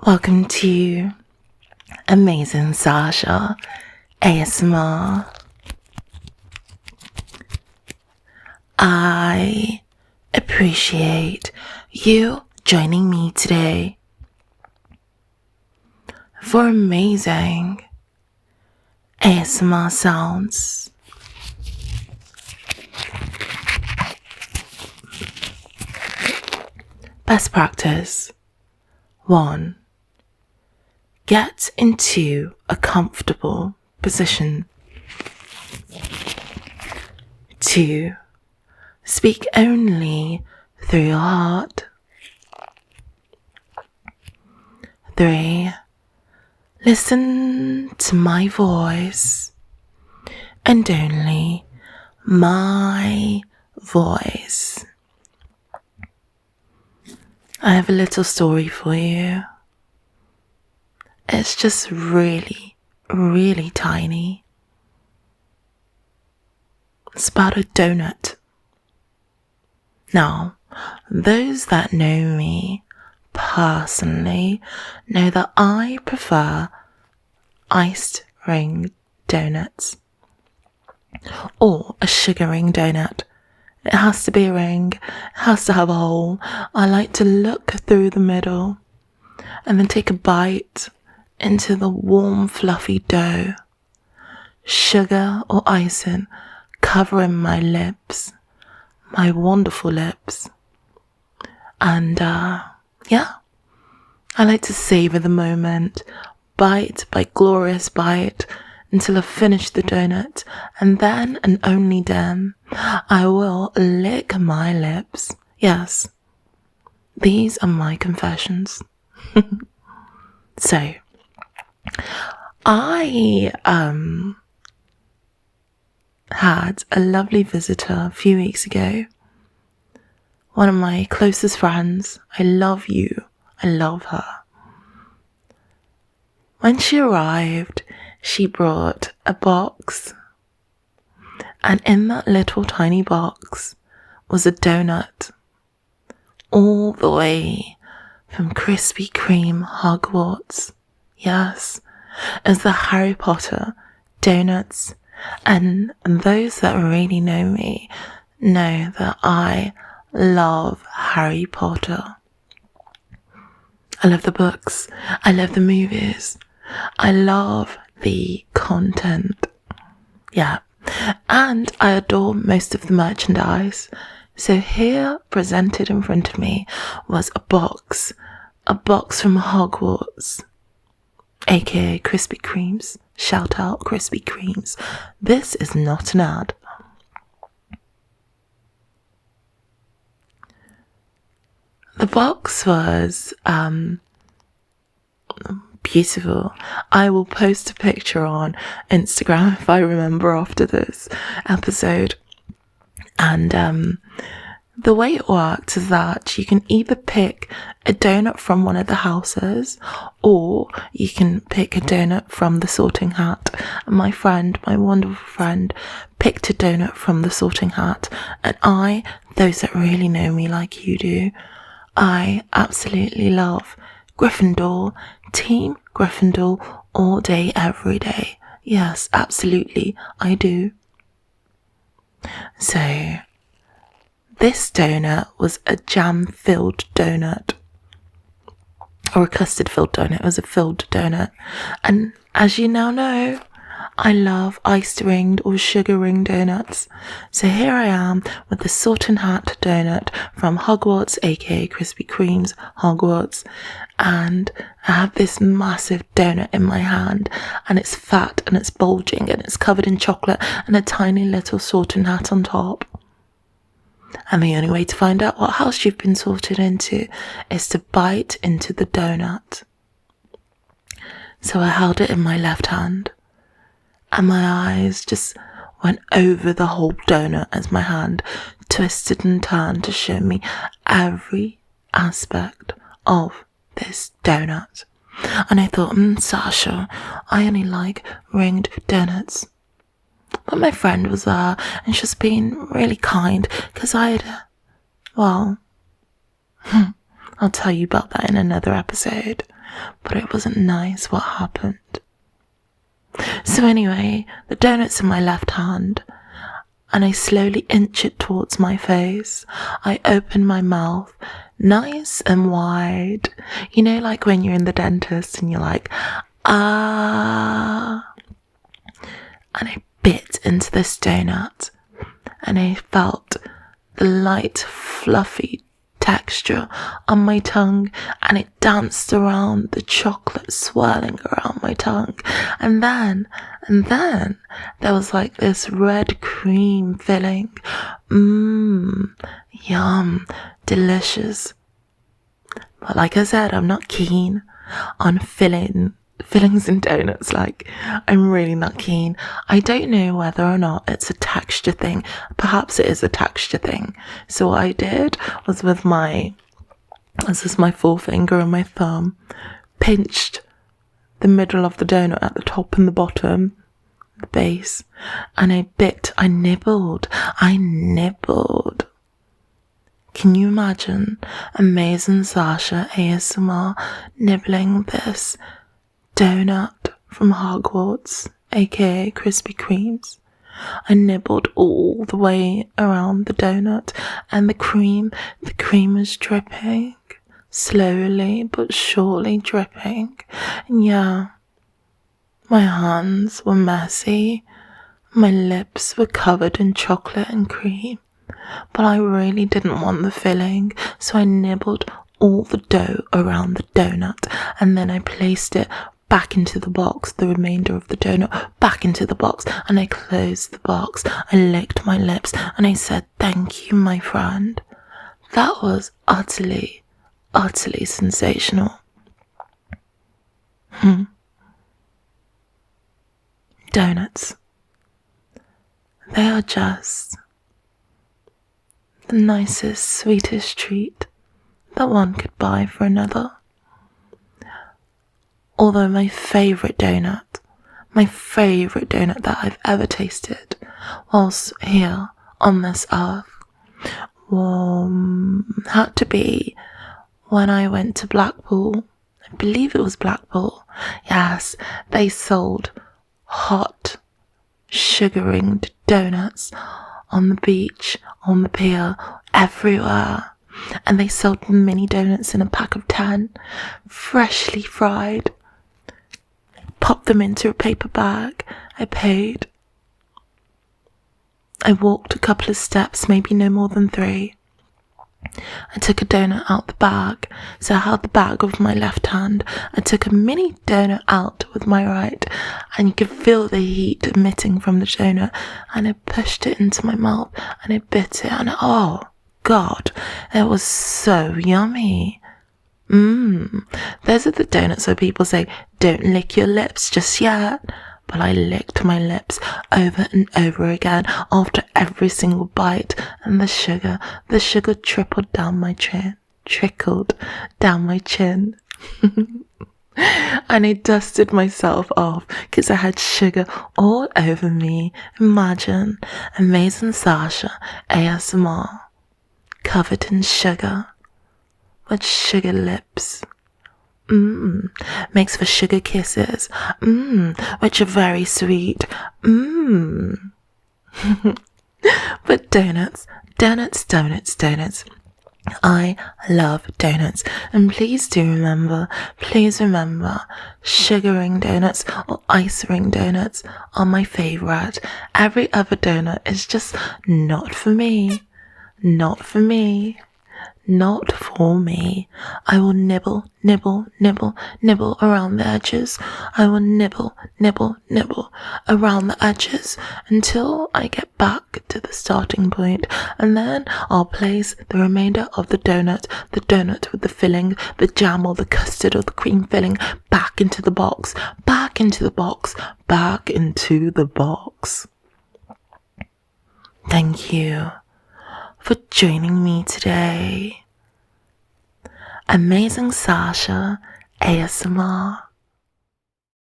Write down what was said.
Welcome to Amazing Sasha ASMR. I appreciate you joining me today for amazing ASMR sounds. Best practice 1. Get into a comfortable position. 2. Speak only through your heart. 3. Listen to my voice and only my voice. I have a little story for you. It's just really, really tiny. It's about a donut. Now, those that know me personally know that I prefer iced ring donuts or a sugar ring donut. It has to be a ring, it has to have a hole. I like to look through the middle and then take a bite into the warm, fluffy dough. Sugar or icing covering my lips, my wonderful lips. And I like to savor the moment, bite by glorious bite, until I finish the donut, and then and only then I will lick my lips. Yes, these are my confessions. So, I had a lovely visitor a few weeks ago. One of my closest friends. I love you. I love her. When she arrived, she brought a box, and in that little tiny box was a donut, all the way from Krispy Kreme Hogwarts. Yes, as the Harry Potter donuts, and those that really know me know that I love Harry Potter. I love the books, I love the movies, I love the content. Yeah, and I adore most of the merchandise. So here, presented in front of me, was a box from Hogwarts, aka Krispy Kremes. Shout out Krispy Kremes. This is not an ad. The box was beautiful. I will post a picture on Instagram if I remember after this episode. And the way it works is that you can either pick a donut from one of the houses, or you can pick a donut from the sorting hat. And my wonderful friend, picked a donut from the sorting hat. And those that really know me like you do, I absolutely love Gryffindor, Team Gryffindor, all day, every day. Yes, absolutely, I do. So, this donut was a jam-filled donut, or a custard-filled donut. It was a filled donut. And as you now know, I love iced ringed or sugar ring donuts. So here I am with the Sorting Hat donut from Hogwarts, aka Krispy Kreme's Hogwarts, and I have this massive donut in my hand, and it's fat and it's bulging and it's covered in chocolate and a tiny little sorting hat on top. And the only way to find out what house you've been sorted into is to bite into the donut. So I held it in my left hand, and my eyes just went over the whole donut as my hand twisted and turned to show me every aspect of this donut. And I thought, Sasha, I only like ringed donuts. But my friend was there, and she was being really kind, because I'll tell you about that in another episode. but it wasn't nice what happened. So anyway, the donut's in my left hand, and I slowly inch it towards my face. I open my mouth nice and wide. You know, like when you're in the dentist and you're like, ah. And I bit into this donut, and I felt the light, fluffy texture on my tongue, and it danced around, the chocolate swirling around my tongue. And then there was like this red cream filling. Yum, delicious. But like I said, I'm not keen on fillings in donuts. Like, I'm really not keen. I don't know whether or not it's a texture thing. Perhaps it is a texture thing. So what I did was with my forefinger and my thumb, pinched the middle of the donut at the top and the bottom, the base, and I nibbled. Can you imagine Amazing Sasha ASMR nibbling this donut from Hogwarts, aka Krispy Kremes? I nibbled all the way around the donut, and the cream was dripping, slowly but surely dripping. And yeah, my hands were messy, my lips were covered in chocolate and cream, but I really didn't want the filling, so I nibbled all the dough around the donut, and then I placed it back into the box, the remainder of the donut back into the box, and I closed the box. I licked my lips and I said, "Thank you, my friend." That was utterly sensational. Donuts. They are just the nicest, sweetest treat that one could buy for another. Although my favourite donut that I've ever tasted whilst here on this earth, had to be when I went to Blackpool. I believe it was Blackpool. Yes, they sold hot, sugar-ringed donuts on the beach, on the pier, everywhere. And they sold mini donuts in a pack of 10, freshly fried. Popped them into a paper bag. I paid. I walked a couple of steps, maybe no more than 3. I took a donut out the bag, so I held the bag with my left hand. I took a mini donut out with my right, and you could feel the heat emitting from the donut, and I pushed it into my mouth, and I bit it, and oh God, it was so yummy. Those are the donuts where people say, "Don't lick your lips just yet." But I licked my lips over and over again after every single bite, and the sugar trickled down my chin. And I dusted myself off because I had sugar all over me. Imagine Amazing Sasha ASMR covered in sugar, with sugar lips. Makes for sugar kisses, which are very sweet. But donuts. I love donuts, and please remember, sugar ring donuts or ice ring donuts are my favourite. Every other donut is just not for me. I will nibble around the edges. I will nibble around the edges until I get back to the starting point, and then I'll place the remainder of the donut with the filling, the jam or the custard or the cream filling, back into the box. Thank you for joining me today. Amazing Sasha ASMR.